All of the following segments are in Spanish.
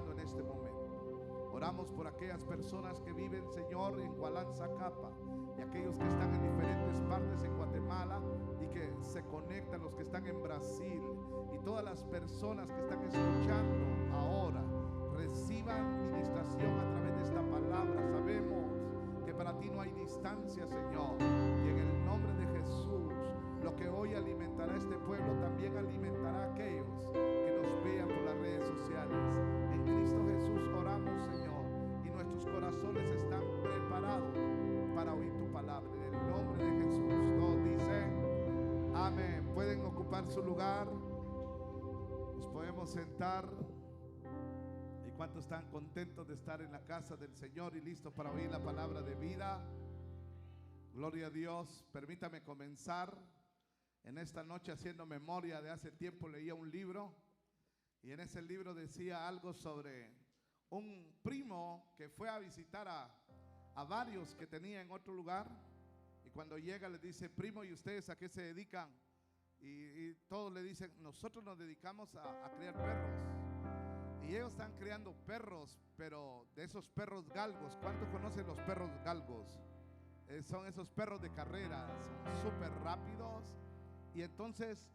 escuchando en este momento. Oramos por aquellas personas que viven, Señor, en Gualanzacapa, y aquellos que están en diferentes partes en Guatemala y que se conectan, los que están en Brasil, y todas las personas que están escuchando ahora reciban ministración a través de esta palabra. Sabemos que para ti no hay distancia, Señor, y en el nombre de Jesús, lo que hoy alimentará este pueblo también alimentará a aquellos que nos vean por las redes sociales. En Cristo Jesús oramos, Señor, y nuestros corazones están preparados para oír tu palabra. En el nombre de Jesús, todos dicen amén. Pueden ocupar su lugar, nos podemos sentar. ¿Y cuántos están contentos de estar en la casa del Señor y listos para oír la palabra de vida? Gloria a Dios. Permítame comenzar en esta noche haciendo memoria de hace tiempo. Leía un libro y en ese libro decía algo sobre un primo que fue a visitar a varios que tenía en otro lugar, y cuando llega le dice: primo, ¿y ustedes a qué se dedican? Y todos le dicen: nosotros nos dedicamos a criar perros. Y ellos están criando perros, pero de esos perros galgos. ¿Cuántos conocen los perros galgos? Son esos perros de carrera, son súper rápidos. Y entonces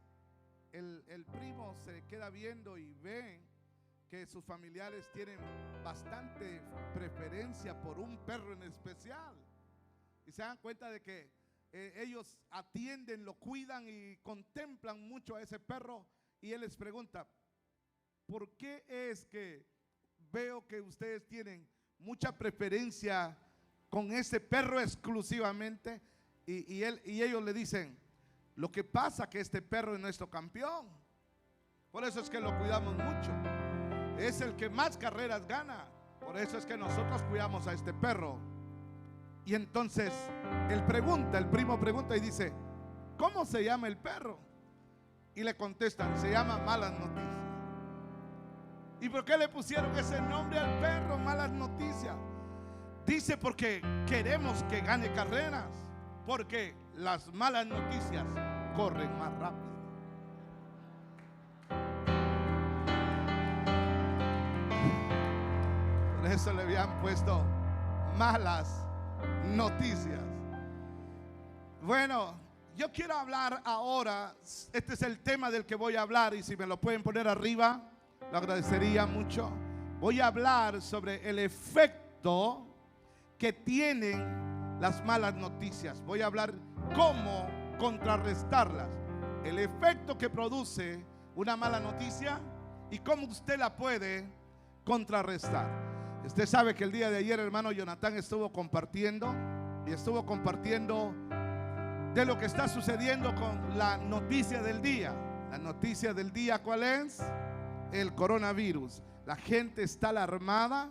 el primo se queda viendo y ve que sus familiares tienen bastante preferencia por un perro en especial, y se dan cuenta de que ellos atienden, lo cuidan y contemplan mucho a ese perro. Y él les pregunta: ¿por qué es que veo que ustedes tienen mucha preferencia con ese perro exclusivamente? Y ellos le dicen: lo que pasa que este perro es nuestro campeón, por eso es que lo cuidamos mucho, es el que más carreras gana, por eso es que nosotros cuidamos a este perro. Y entonces el primo pregunta y dice: ¿cómo se llama el perro? Y le contestan: se llama Malas Noticias. ¿Y por qué le pusieron ese nombre al perro, Malas Noticias? Dice: porque queremos que gane carreras, porque las malas noticias corren más rápido. Por eso le habían puesto Malas Noticias. Bueno, yo quiero hablar ahora, este es el tema del que voy a hablar, y si me lo pueden poner arriba, lo agradecería mucho. Voy a hablar sobre el efecto que tienen las malas noticias. Voy a hablar cómo contrarrestarlas, el efecto que produce una mala noticia y cómo usted la puede contrarrestar. Usted sabe que el día de ayer, hermano Jonathan estuvo compartiendo de lo que está sucediendo con la noticia del día. La noticia del día, ¿cuál es? El coronavirus. La gente está alarmada,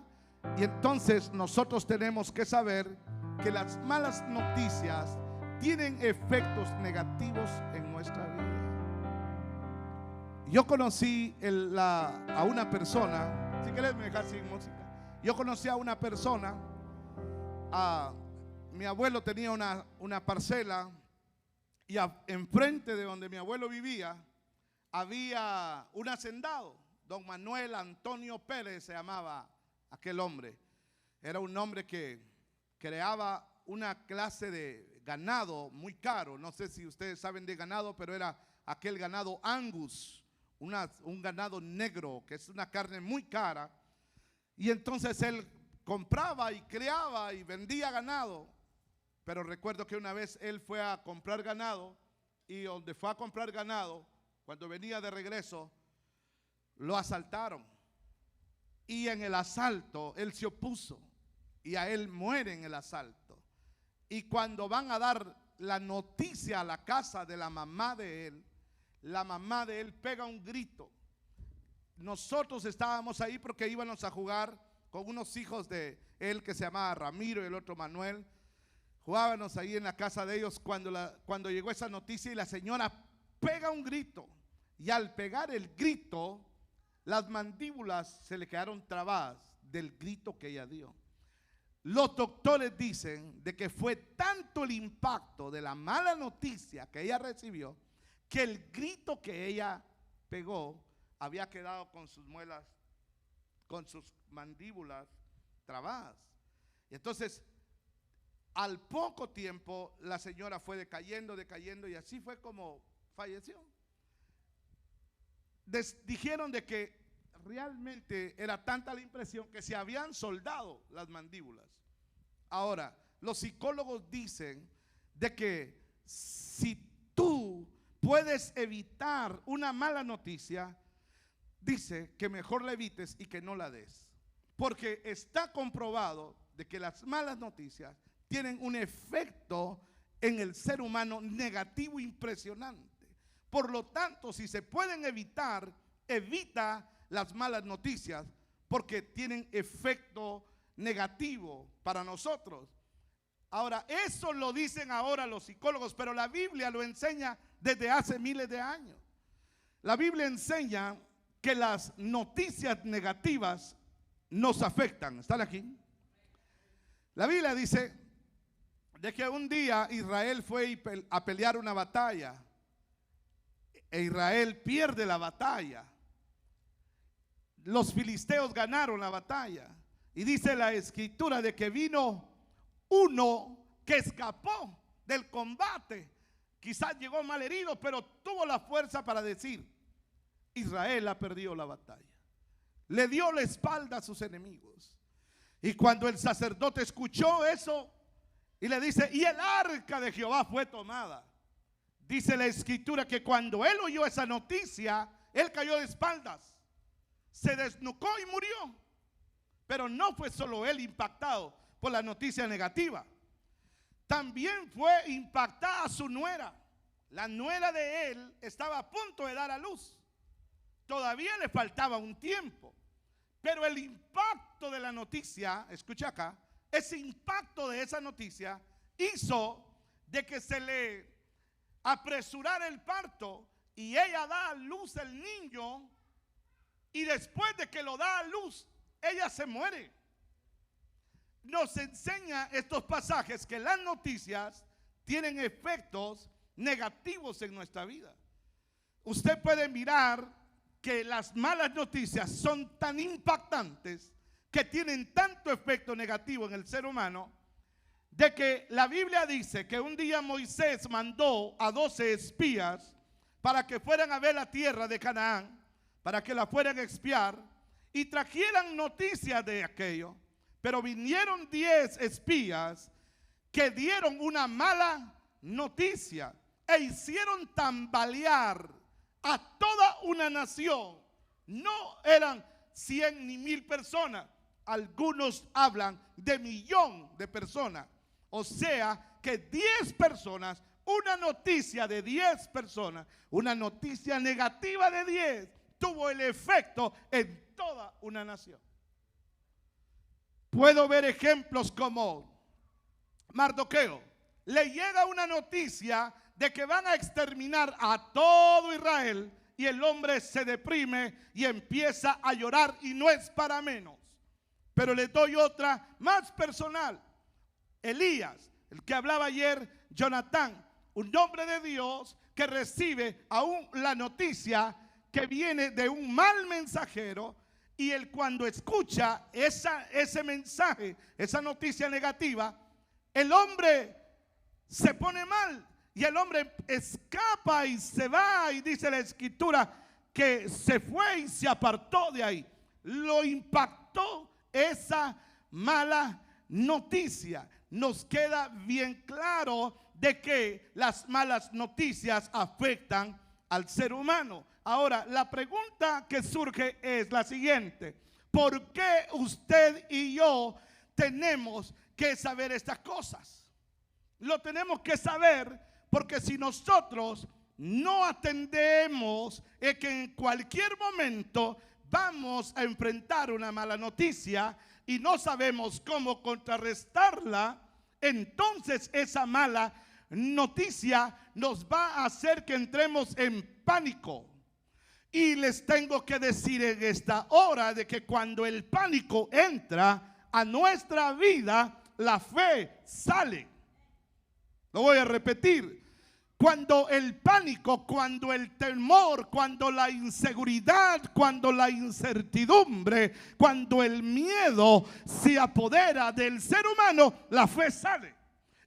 y entonces nosotros tenemos que saber que las malas noticias tienen efectos negativos en nuestra vida. Yo conocí a una persona, si querés me dejas sin música. Yo conocí a una persona, mi abuelo tenía una parcela, y enfrente de donde mi abuelo vivía había un hacendado. Don Manuel Antonio Pérez se llamaba aquel hombre. Era un hombre que creaba una clase de ganado muy caro. No sé si ustedes saben de ganado, pero era aquel ganado Angus, un ganado negro, que es una carne muy cara. Y entonces él compraba y criaba y vendía ganado. Pero recuerdo que una vez él fue a comprar ganado, y donde fue a comprar ganado, cuando venía de regreso, lo asaltaron. Y en el asalto él se opuso, y a él muere en el asalto. Y cuando van a dar la noticia a la casa de la mamá de él pega un grito. Nosotros estábamos ahí porque íbamos a jugar con unos hijos de él que se llamaba Ramiro y el otro Manuel. Jugábamos ahí en la casa de ellos cuando llegó esa noticia, y la señora pega un grito, y al pegar el grito las mandíbulas se le quedaron trabadas del grito que ella dio. Los doctores dicen de que fue tanto el impacto de la mala noticia que ella recibió, que el grito que ella pegó había quedado con sus muelas con sus mandíbulas trabadas. Y entonces, al poco tiempo, la señora fue decayendo, y así fue como falleció. Dijeron de que realmente era tanta la impresión que se habían soldado las mandíbulas. Ahora, los psicólogos dicen de que si tú puedes evitar una mala noticia, dice que mejor la evites y que no la des, porque está comprobado de que las malas noticias tienen un efecto en el ser humano negativo impresionante. Por lo tanto, si se pueden evitar, evita las malas noticias, porque tienen efecto negativo para nosotros. Ahora, eso lo dicen ahora los psicólogos, pero la Biblia lo enseña desde hace miles de años. La Biblia enseña que las noticias negativas nos afectan. ¿Están aquí? La Biblia dice de que un día Israel fue a pelear una batalla e Israel pierde la batalla. Los filisteos ganaron la batalla y dice la escritura de que vino uno que escapó del combate. Quizás llegó mal herido, pero tuvo la fuerza para decir: Israel ha perdido la batalla. Le dio la espalda a sus enemigos. Y cuando el sacerdote escuchó eso y le dice: y el arca de Jehová fue tomada, dice la escritura que cuando él oyó esa noticia, él cayó de espaldas, se desnucó y murió. Pero no fue solo él impactado por la noticia negativa, también fue impactada su nuera. La nuera de él estaba a punto de dar a luz, todavía le faltaba un tiempo, pero el impacto de la noticia, escucha acá, ese impacto de esa noticia hizo de que se le apresurara el parto y ella da a luz el niño, y después de que lo da a luz, ella se muere. Nos enseña estos pasajes que las noticias tienen efectos negativos en nuestra vida. Usted puede mirar que las malas noticias son tan impactantes, que tienen tanto efecto negativo en el ser humano, de que la Biblia dice que un día Moisés mandó a 12 espías para que fueran a ver la tierra de Canaán, para que la fueran a espiar y trajeran noticias de aquello. Pero vinieron 10 espías que dieron una mala noticia e hicieron tambalear a toda una nación. No eran 100 ni 1000 personas, algunos hablan de 1.000.000 de personas. O sea que 10 personas, una noticia de 10 personas, una noticia negativa de 10, tuvo el efecto en toda una nación. Puedo ver ejemplos como Mardoqueo. Le llega una noticia de que van a exterminar a todo Israel y el hombre se deprime y empieza a llorar, y no es para menos. Pero le doy otra más personal. Elías, el que hablaba ayer, Jonatán, un hombre de Dios que recibe aún la noticia que viene de un mal mensajero, y él cuando escucha ese mensaje, esa noticia negativa, el hombre se pone mal y el hombre escapa y se va, y dice la escritura que se fue y se apartó de ahí. Lo impactó esa mala noticia. Nos queda bien claro de que las malas noticias afectan al ser humano. Ahora, la pregunta que surge es la siguiente: ¿por qué usted y yo tenemos que saber estas cosas? Lo tenemos que saber porque si nosotros no atendemos, es que en cualquier momento vamos a enfrentar una mala noticia y no sabemos cómo contrarrestarla. Entonces esa mala noticia nos va a hacer que entremos en pánico. Y les tengo que decir en esta hora de que cuando el pánico entra a nuestra vida, la fe sale. Lo voy a repetir. Cuando el pánico, cuando el temor, cuando la inseguridad, cuando la incertidumbre, cuando el miedo se apodera del ser humano, la fe sale.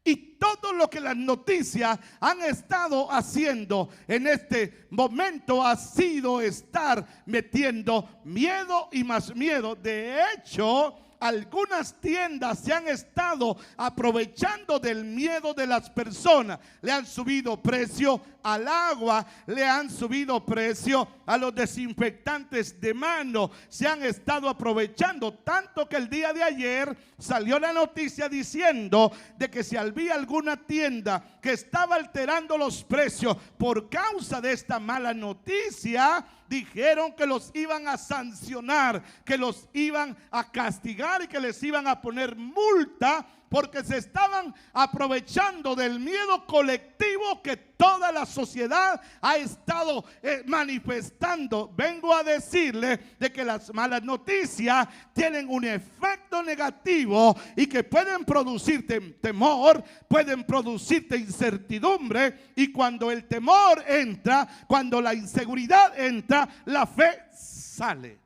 Y todo lo que las noticias han estado haciendo en este momento ha sido estar metiendo miedo y más miedo. De hecho, algunas tiendas se han estado aprovechando del miedo de las personas. Le han subido precio al agua, le han subido precio a los desinfectantes de mano. Se han estado aprovechando tanto que el día de ayer salió la noticia diciendo de que si había alguna tienda que estaba alterando los precios por causa de esta mala noticia, dijeron que los iban a sancionar, que los iban a castigar y que les iban a poner multa, porque se estaban aprovechando del miedo colectivo que toda la sociedad ha estado manifestando. Vengo a decirle de que las malas noticias tienen un efecto negativo y que pueden producirte temor, pueden producirte incertidumbre, y cuando el temor entra, cuando la inseguridad entra, la fe sale.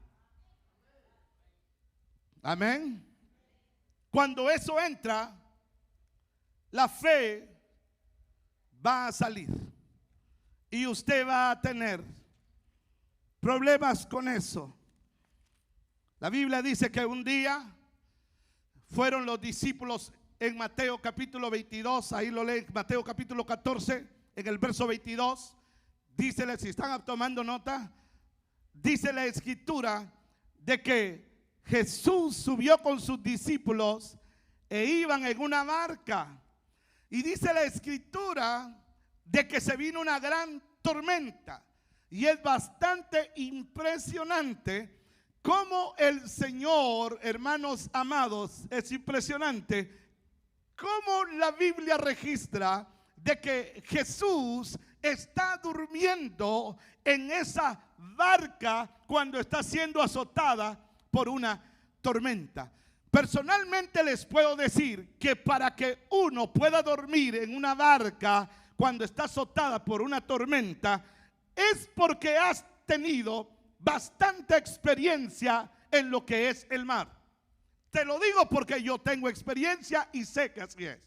Amén. Cuando eso entra, la fe va a salir y usted va a tener problemas con eso. La Biblia dice que un día fueron los discípulos en Mateo capítulo 22, ahí lo leen, Mateo capítulo 14, en el verso 22, dícele, si están tomando nota, dice la escritura de que Jesús subió con sus discípulos e iban en una barca. Y dice la escritura de que se vino una gran tormenta. Y es bastante impresionante cómo el Señor, hermanos amados, es impresionante cómo la Biblia registra de que Jesús está durmiendo en esa barca cuando está siendo azotada por una tormenta. Personalmente les puedo decir que para que uno pueda dormir en una barca cuando está azotada por una tormenta, es porque has tenido bastante experiencia en lo que es el mar. Te lo digo porque yo tengo experiencia y sé que así es.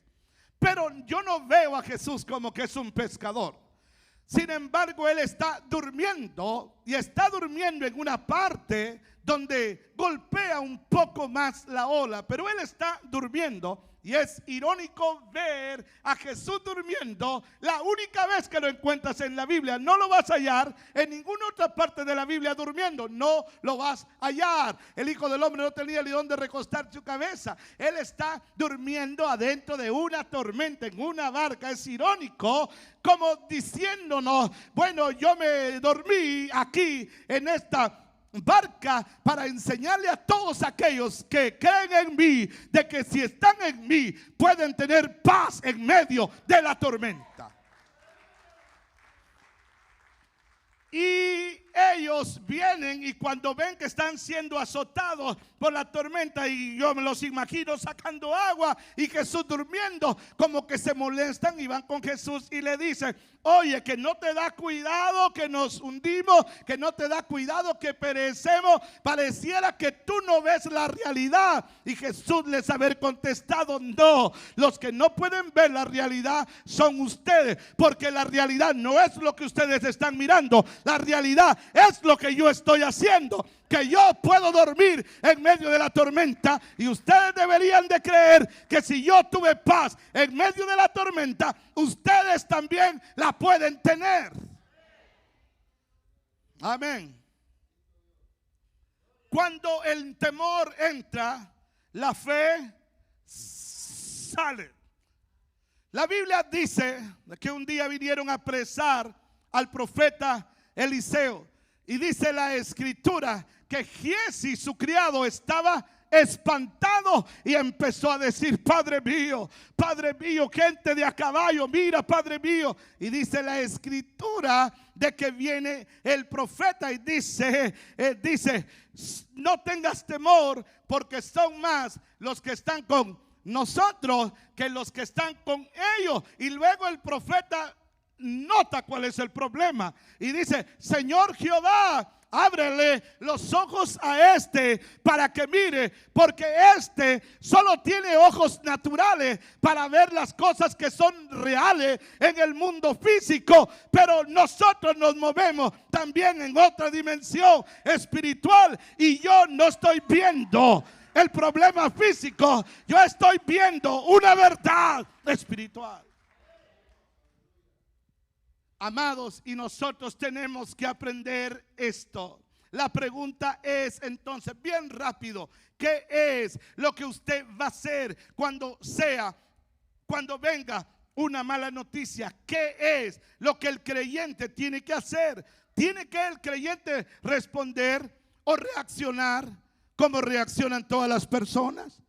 Pero yo no veo a Jesús como que es un pescador. Sin embargo, Él está durmiendo, y está durmiendo en una parte donde golpea un poco más la ola, pero Él está durmiendo. Y es irónico ver a Jesús durmiendo. La única vez que lo encuentras en la Biblia, no lo vas a hallar en ninguna otra parte de la Biblia durmiendo. No lo vas a hallar. El Hijo del Hombre no tenía ni dónde recostar su cabeza. Él está durmiendo adentro de una tormenta, en una barca. Es irónico, como diciéndonos, bueno, yo me dormí aquí en esta barca para enseñarle a todos aquellos que creen en mí de que si están en mí pueden tener paz en medio de la tormenta. Y ellos vienen, y cuando ven que están siendo azotados por la tormenta, y yo me los imagino sacando agua y Jesús durmiendo, como que se molestan y van con Jesús y le dicen: oye, que no te da cuidado que nos hundimos, que no te da cuidado que perecemos. Pareciera que tú no ves la realidad. Y Jesús les haber contestado: no, los que no pueden ver la realidad son ustedes, porque la realidad no es lo que ustedes están mirando. La realidad es lo que yo estoy haciendo, que yo puedo dormir en medio de la tormenta. Y ustedes deberían de creer que si yo tuve paz en medio de la tormenta, ustedes también la pueden tener. Amén. Cuando el temor entra, la fe sale. La Biblia dice que un día vinieron a apresar al profeta Eliseo, y dice la escritura que Giesi, su criado, estaba espantado y empezó a decir: Padre mío, gente de a caballo, mira, Padre mío. Y dice la escritura de que viene el profeta y dice, no tengas temor, porque son más los que están con nosotros que los que están con ellos. Y luego el profeta nota cuál es el problema y dice: Señor Jehová, ábrele los ojos a este para que mire, porque este solo tiene ojos naturales para ver las cosas que son reales en el mundo físico, pero nosotros nos movemos también en otra dimensión espiritual y yo no estoy viendo el problema físico, yo estoy viendo una verdad espiritual. Amados, y nosotros tenemos que aprender esto. La pregunta es entonces, bien rápido, ¿qué es lo que usted va a hacer cuando venga una mala noticia? ¿Qué es lo que el creyente tiene que hacer? ¿Tiene que el creyente responder o reaccionar como reaccionan todas las personas?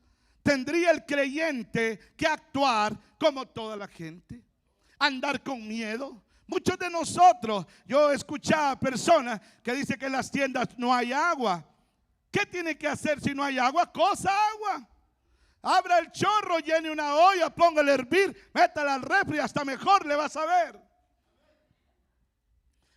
¿Tendría el creyente que actuar como toda la gente? ¿Andar con miedo? Muchos de nosotros, yo escuchaba personas que dicen que en las tiendas no hay agua. ¿Qué tiene que hacer si no hay agua? Cosa agua. Abra el chorro, llene una olla, póngale a hervir, métala al refri, hasta mejor le vas a ver.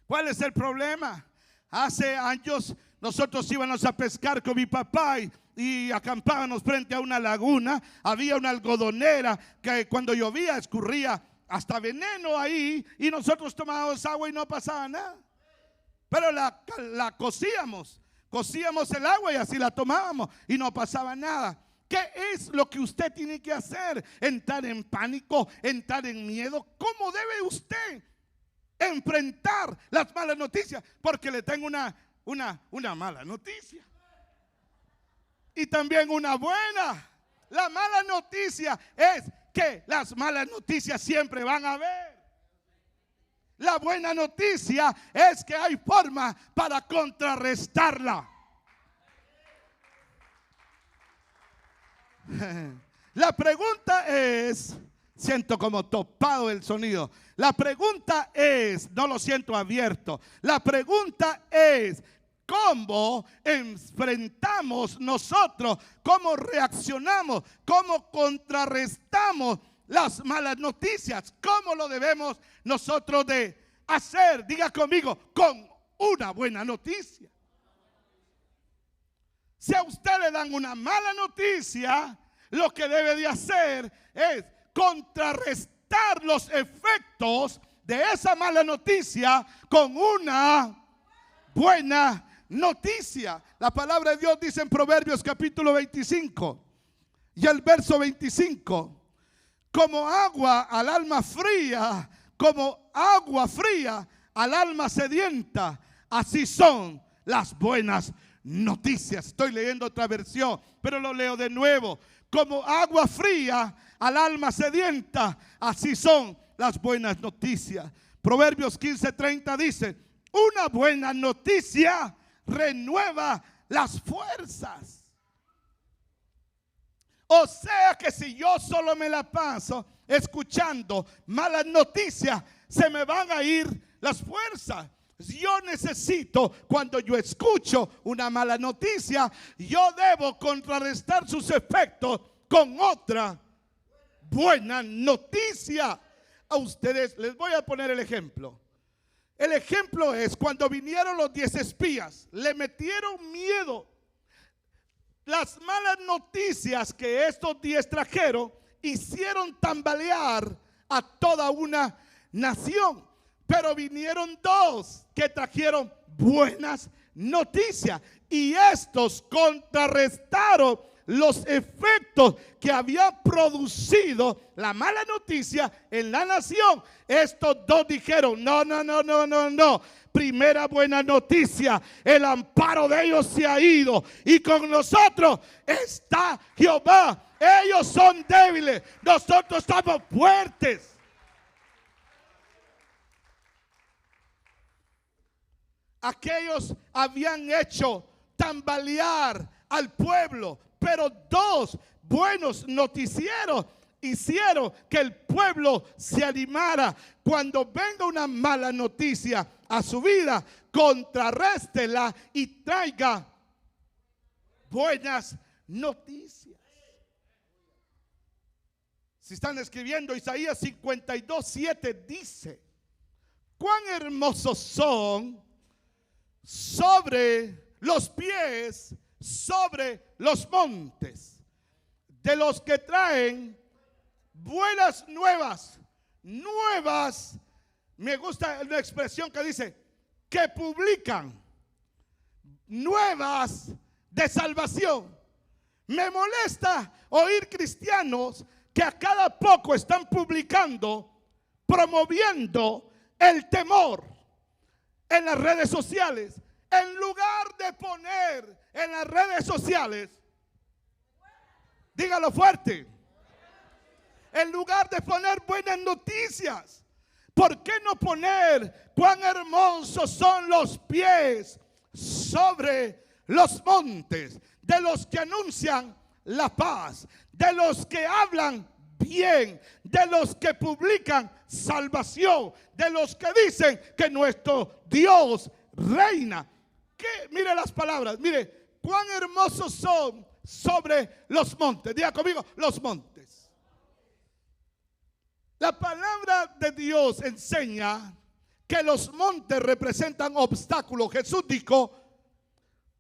¿Cuál es el problema? Hace años nosotros íbamos a pescar con mi papá y acampábamos frente a una laguna. Había una algodonera que cuando llovía escurría hasta veneno ahí y nosotros tomábamos agua y no pasaba nada. Pero la cocíamos el agua y así la tomábamos y no pasaba nada. ¿Qué es lo que usted tiene que hacer? ¿Entrar en pánico? ¿Entrar en miedo? ¿Cómo debe usted enfrentar las malas noticias? Porque le tengo una mala noticia y también una buena. La mala noticia es que las malas noticias siempre van a haber. La buena noticia es que hay forma para contrarrestarla. La pregunta es, siento como topado el sonido. La pregunta es, no lo siento abierto. La pregunta es, ¿cómo enfrentamos nosotros? ¿Cómo reaccionamos? ¿Cómo contrarrestamos las malas noticias? ¿Cómo lo debemos nosotros de hacer? Diga conmigo, con una buena noticia. Si a usted le dan una mala noticia, lo que debe de hacer es contrarrestar los efectos de esa mala noticia con una buena noticia. La palabra de Dios dice en Proverbios capítulo 25 y el verso 25: como agua al alma fría, como agua fría al alma sedienta, así son las buenas noticias. Estoy leyendo otra versión, pero lo leo de nuevo. Como agua fría al alma sedienta, así son las buenas noticias. Proverbios 15:30 dice: una buena noticia renueva las fuerzas. O sea que si yo solo me la paso escuchando malas noticias, se me van a ir las fuerzas. Yo necesito, cuando yo escucho una mala noticia, yo debo contrarrestar sus efectos con otra buena noticia. A ustedes les voy a poner el ejemplo. El ejemplo es cuando vinieron los 10 espías, le metieron miedo. Las malas noticias que estos 10 trajeron hicieron tambalear a toda una nación. Pero vinieron 2 que trajeron buenas noticias y estos contrarrestaron los efectos que había producido la mala noticia en la nación. Estos 2 dijeron: no. Primera buena noticia, el amparo de ellos se ha ido y con nosotros está Jehová. Ellos son débiles, nosotros estamos fuertes. Aquellos habían hecho tambalear al pueblo, pero 2 buenos noticieros hicieron que el pueblo se animara. Cuando venga una mala noticia a su vida, contrarréstela y traiga buenas noticias. Si están escribiendo, Isaías 52:7 dice: cuán hermosos son sobre los pies, sobre los montes, de los que traen buenas nuevas. Nuevas, me gusta la expresión que dice, que publican nuevas de salvación. Me molesta oír cristianos que a cada poco están publicando, promoviendo el temor en las redes sociales. En lugar de poner en las redes sociales, dígalo fuerte, en lugar de poner buenas noticias, ¿por qué no poner cuán hermosos son los pies sobre los montes de los que anuncian la paz, de los que hablan bien, de los que publican salvación, de los que dicen que nuestro Dios reina? Mire las palabras, mire, cuán hermosos son sobre los montes. Diga conmigo, los montes. La palabra de Dios enseña que los montes representan obstáculos. Jesús dijo,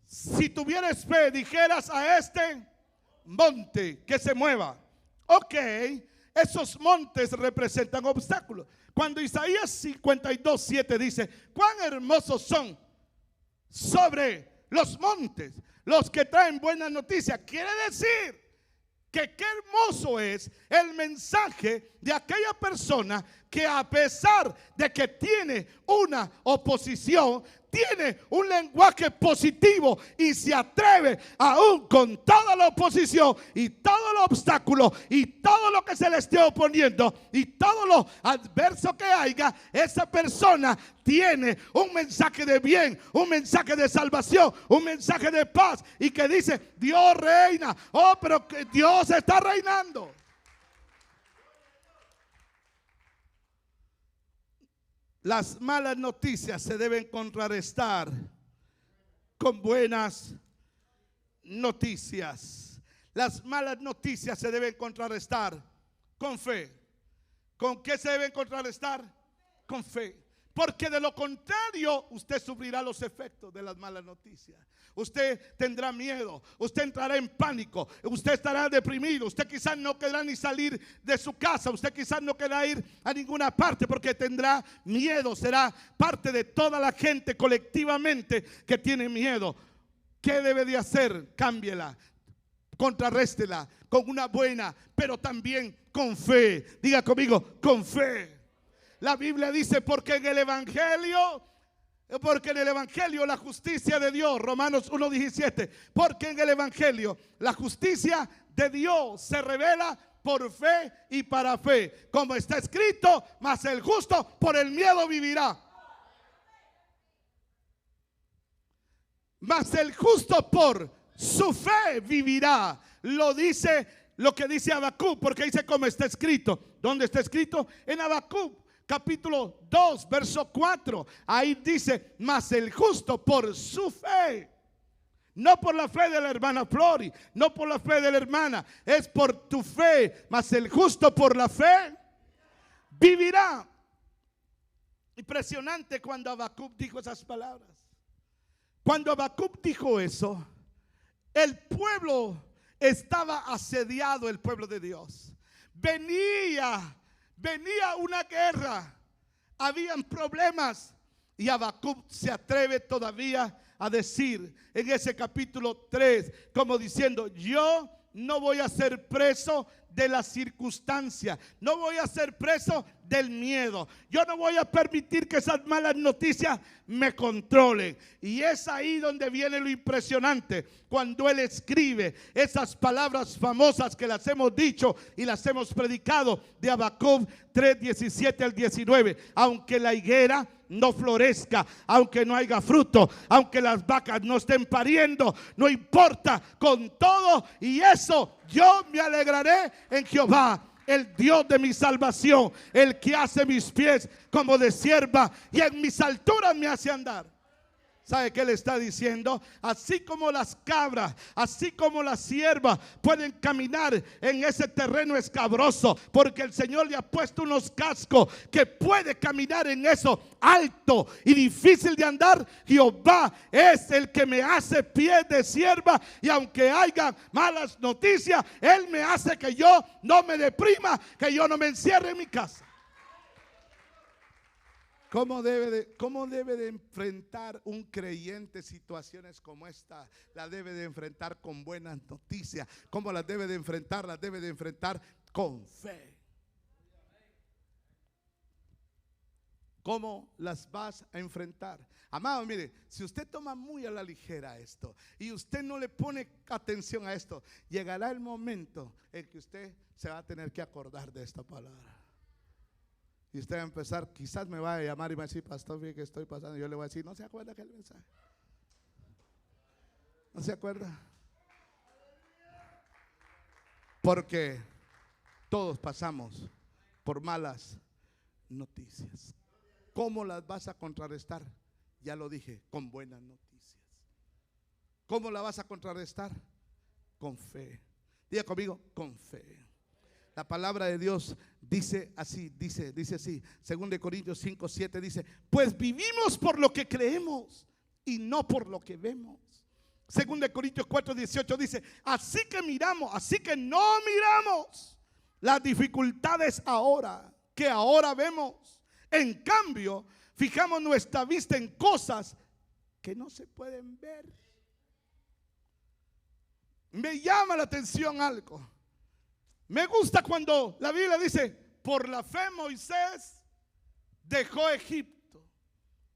si tuvieras fe, dijeras a este monte que se mueva. Ok, esos montes representan obstáculos. Cuando Isaías 52:7 dice, cuán hermosos son sobre los montes los que traen buenas noticias, quiere decir que qué hermoso es el mensaje de aquella persona que a pesar de que tiene una oposición, tiene un lenguaje positivo y se atreve aún con toda la oposición y todo el obstáculo y todo lo que se le esté oponiendo y todo lo adverso que haya. Esa persona tiene un mensaje de bien, un mensaje de salvación, un mensaje de paz y que dice, Dios reina. Oh, pero que Dios está reinando. Las malas noticias se deben contrarrestar con buenas noticias. Las malas noticias se deben contrarrestar con fe. ¿Con qué se deben contrarrestar? Con fe. Porque de lo contrario, usted sufrirá los efectos de las malas noticias. Usted tendrá miedo, usted entrará en pánico, usted estará deprimido, usted quizás no querrá ni salir de su casa, usted quizás no querrá ir a ninguna parte porque tendrá miedo, será parte de toda la gente colectivamente que tiene miedo. ¿Qué debe de hacer? Cámbiela, contrarréstela con una buena, pero también con fe. Diga conmigo, con fe. La Biblia dice, porque en el Evangelio la justicia de Dios, Romanos 1:17, porque en el Evangelio la justicia de Dios se revela por fe y para fe, como está escrito, mas el justo por el miedo vivirá. Mas el justo por su fe vivirá. Lo dice, lo que dice Habacuc, porque dice como está escrito. ¿Dónde está escrito? En Habacuc capítulo 2, verso 4. Ahí dice, mas el justo por su fe, no por la fe de la hermana Flori, no por la fe de la hermana, es por tu fe, mas el justo por la fe vivirá. Impresionante cuando Habacuc dijo esas palabras. Cuando Habacuc dijo eso, el pueblo estaba asediado, el pueblo de Dios. Venía una guerra, habían problemas y Habacuc se atreve todavía a decir en ese capítulo 3, como diciendo, yo no voy a ser preso de la circunstancia, no voy a ser preso del miedo, yo no voy a permitir que esas malas noticias me controlen. Y es ahí donde viene lo impresionante, cuando él escribe esas palabras famosas que las hemos dicho y las hemos predicado, de Habacuc 3:17 al 19. Aunque la higuera no florezca, aunque no haya fruto, aunque las vacas no estén pariendo, no importa, con todo y eso yo me alegraré en Jehová, el Dios de mi salvación, el que hace mis pies como de sierva y en mis alturas me hace andar. ¿Sabe qué le está diciendo? Así como las cabras, así como las siervas pueden caminar en ese terreno escabroso, porque el Señor le ha puesto unos cascos que puede caminar en eso alto y difícil de andar. Jehová es el que me hace pie de sierva, y aunque haya malas noticias, Él me hace que yo no me deprima, que yo no me encierre en mi casa. ¿Cómo debe de enfrentar un creyente situaciones como esta? La debe de enfrentar con buenas noticias. ¿Cómo las debe de enfrentar? Las debe de enfrentar con fe. ¿Cómo las vas a enfrentar? Amado, mire, si usted toma muy a la ligera esto y usted no le pone atención a esto, llegará el momento en que usted se va a tener que acordar de esta palabra. Y usted va a empezar, quizás me va a llamar y me va a decir: pastor, fíjate que estoy pasando. Yo le voy a decir: ¿no se acuerda aquel mensaje? ¿No se acuerda? Porque todos pasamos por malas noticias. ¿Cómo las vas a contrarrestar? Ya lo dije, con buenas noticias. ¿Cómo la vas a contrarrestar? Con fe. Diga conmigo: con fe. La palabra de Dios dice así, dice así, 2 Corintios 5:7 dice: pues vivimos por lo que creemos y no por lo que vemos. 2 Corintios 4:18 dice: así que miramos, así que no miramos las dificultades ahora, que ahora vemos. En cambio, fijamos nuestra vista en cosas que no se pueden ver. Me llama la atención algo. Me gusta cuando la Biblia dice: por la fe Moisés dejó Egipto.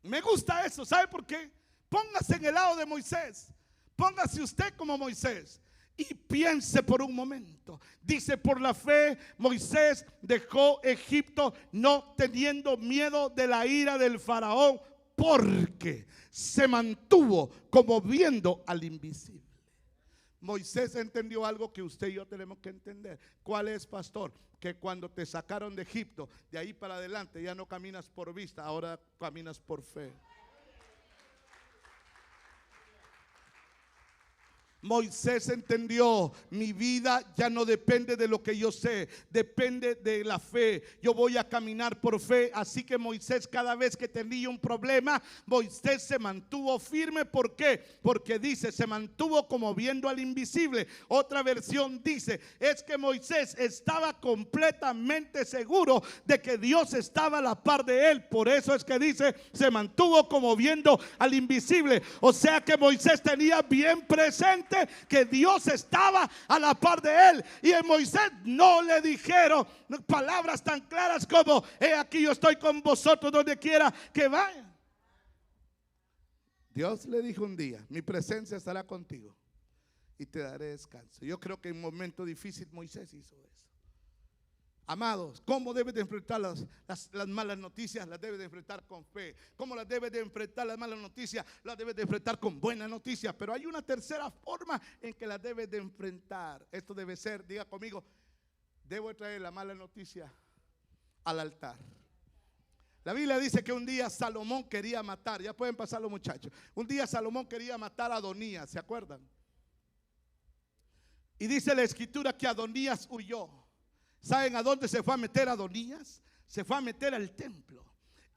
Me gusta eso. ¿Sabe por qué? Póngase en el lado de Moisés. Póngase usted como Moisés y piense por un momento. Dice: por la fe Moisés dejó Egipto, no teniendo miedo de la ira del faraón, porque se mantuvo como viendo al invisible. Moisés entendió algo que usted y yo tenemos que entender. ¿Cuál es, pastor? Que cuando te sacaron de Egipto, de ahí para adelante ya no caminas por vista, ahora caminas por fe. Moisés entendió: mi vida ya no depende de lo que yo sé, depende de la fe. Yo voy a caminar por fe. Así que Moisés, cada vez que tenía un problema, Moisés se mantuvo firme. ¿Por qué? Porque dice: se mantuvo como viendo al invisible. Otra versión dice: es que Moisés estaba completamente seguro de que Dios estaba a la par de él. Por eso es que dice: se mantuvo como viendo al invisible. O sea que Moisés tenía bien presente que Dios estaba a la par de él. Y a Moisés no le dijeron palabras tan claras como: he aquí yo estoy con vosotros donde quiera que vayan. Dios le dijo un día: mi presencia estará contigo y te daré descanso. Yo creo que en un momento difícil Moisés hizo eso. Amados, ¿cómo debes de enfrentar las malas noticias? Las debes de enfrentar con fe. ¿Cómo las debes de enfrentar las malas noticias? Las debes de enfrentar con buenas noticias. Pero hay una tercera forma en que las debes de enfrentar. Esto debe ser, diga conmigo: debo traer la mala noticia al altar. La Biblia dice que un día Salomón quería matar. Ya pueden pasar los muchachos. Un día Salomón quería matar a Adonías, ¿se acuerdan? Y dice la escritura que Adonías huyó. ¿Saben a dónde se fue a meter Adonías? Se fue a meter al templo.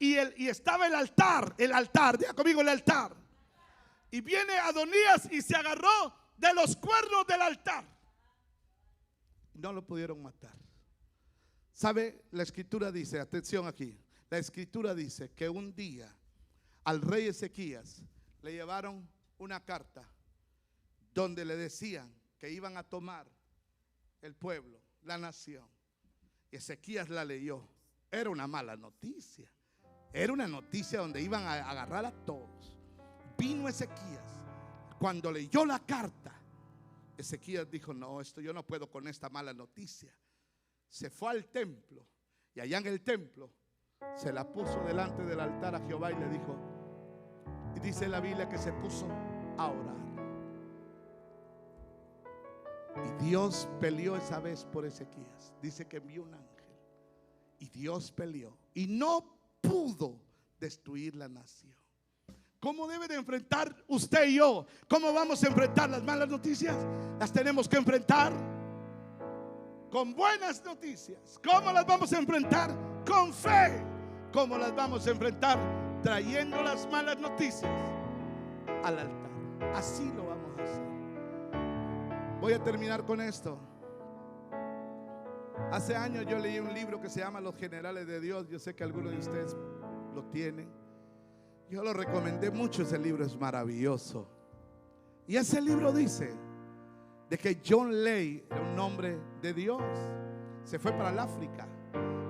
Y estaba el altar, diga conmigo: el altar. Y viene Adonías y se agarró de los cuernos del altar. No lo pudieron matar. ¿Sabe? La escritura dice, atención aquí, la escritura dice que un día al rey Ezequías le llevaron una carta donde le decían que iban a tomar el pueblo, la nación. Y Ezequías la leyó. Era una mala noticia. Era una noticia donde iban a agarrar a todos. Vino Ezequías. Cuando leyó la carta, Ezequías dijo: no, esto yo no puedo con esta mala noticia. Se fue al templo. Y allá en el templo se la puso delante del altar a Jehová y le dijo, y dice la Biblia que se puso a orar. Y Dios peleó esa vez por Ezequías. Dice que envió un ángel y Dios peleó y no pudo destruir la nación. ¿Cómo debe de enfrentar usted y yo? ¿Cómo vamos a enfrentar las malas noticias? Las tenemos que enfrentar con buenas noticias. ¿Cómo las vamos a enfrentar? Con fe. ¿Cómo las vamos a enfrentar? Trayendo las malas noticias al altar. Así lo vamos a hacer. Voy a terminar con esto. Hace años yo leí un libro que se llama Los Generales de Dios. Yo sé que algunos de ustedes lo tienen. Yo lo recomendé mucho, ese libro es maravilloso. Y ese libro dice de que John Ley era un hombre de Dios. Se fue para el África.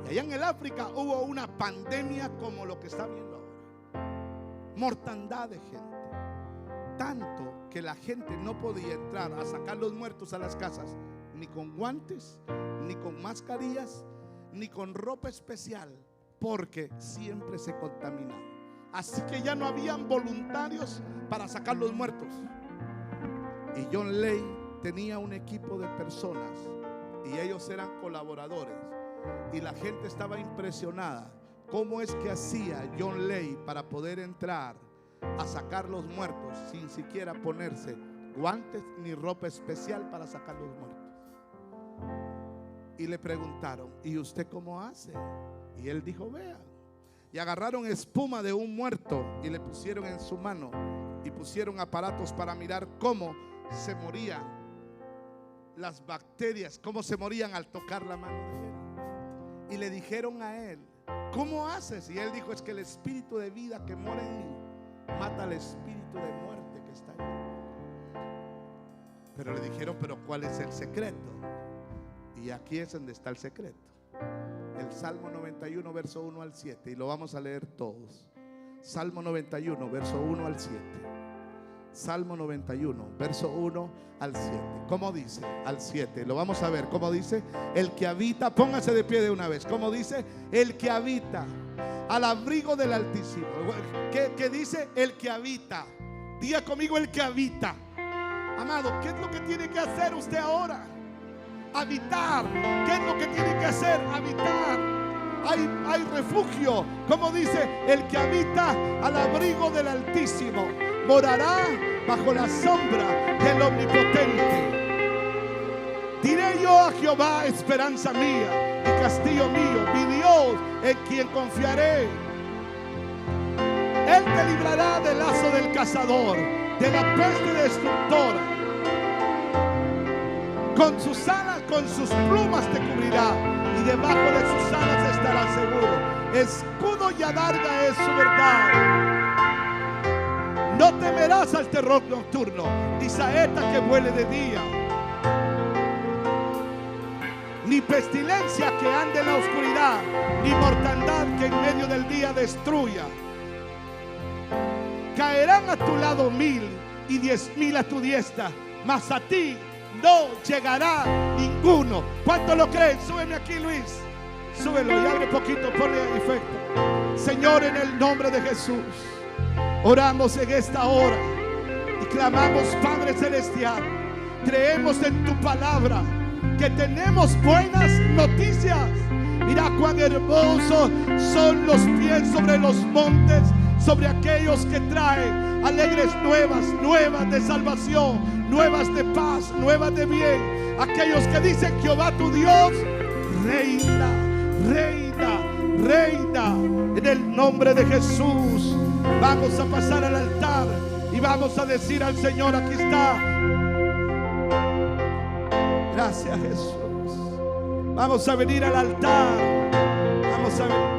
Y allá en el África hubo una pandemia como lo que está viendo ahora. Mortandad de gente. Tanto que la gente no podía entrar a sacar los muertos a las casas, ni con guantes, ni con mascarillas, ni con ropa especial, porque siempre se contaminaba. Así que ya no habían voluntarios para sacar los muertos. Y John Ley tenía un equipo de personas y ellos eran colaboradores. Y la gente estaba impresionada. ¿Cómo es que hacía John Ley para poder entrar a sacar los muertos sin siquiera ponerse guantes ni ropa especial para sacar los muertos? Y le preguntaron, ¿y usted cómo hace? Y él dijo, vean. Y agarraron espuma de un muerto y le pusieron en su mano y pusieron aparatos para mirar cómo se morían las bacterias, cómo se morían al tocar la mano de él. Y le dijeron a él, ¿cómo haces? Y él dijo, es que el espíritu de vida que mora en mí mata al espíritu de muerte que está en mí. Pero le dijeron, pero ¿cuál es el secreto? Y aquí es donde está el secreto. El Salmo 91, verso 1 al 7. Y lo vamos a leer todos. Salmo 91, verso 1 al 7. Salmo 91, verso 1 al 7. ¿Cómo dice? Al 7. Lo vamos a ver. ¿Cómo dice? El que habita, póngase de pie de una vez. ¿Cómo dice? El que habita al abrigo del Altísimo. ¿Qué dice? El que habita. Diga conmigo, el que habita. Amado, ¿qué es lo que tiene que hacer usted ahora? Habitar. ¿Qué es lo que tiene que hacer? Habitar. Hay refugio. Como dice, el que habita al abrigo del Altísimo morará bajo la sombra del Omnipotente. Diré yo a Jehová, esperanza mía y castillo mío, mi Dios en quien confiaré. Él te librará del lazo del cazador, de la peste destructora. Con sus alas, con sus plumas te cubrirá, y debajo de sus alas estarás seguro. Escudo y adarga es su verdad. No temerás al terror nocturno, ni saeta que vuele de día, ni pestilencia que ande en la oscuridad, ni mortandad que en medio del día destruya. Caerán a tu lado 1000 y 10,000 a tu diestra, mas a ti no llegará ninguno. ¿Cuánto lo creen? Súbeme aquí, Luis. Súbelo y abre poquito, ponle efecto. Señor, en el nombre de Jesús, oramos en esta hora y clamamos, Padre Celestial, creemos en tu palabra que tenemos buenas noticias. Mira cuán hermosos son los pies sobre los montes, sobre aquellos que traen alegres nuevas de salvación, nuevas de paz, nuevas de bien. Aquellos que dicen, Jehová tu Dios reina, reina, reina. En el nombre de Jesús vamos a pasar al altar y vamos a decir al Señor, aquí está. Gracias, Jesús. Vamos a venir al altar. Vamos a venir.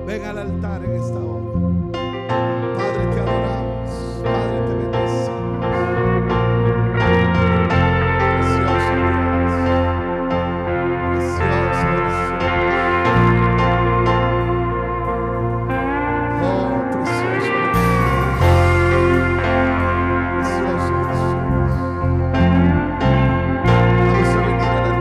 Ven al altar en esta hora.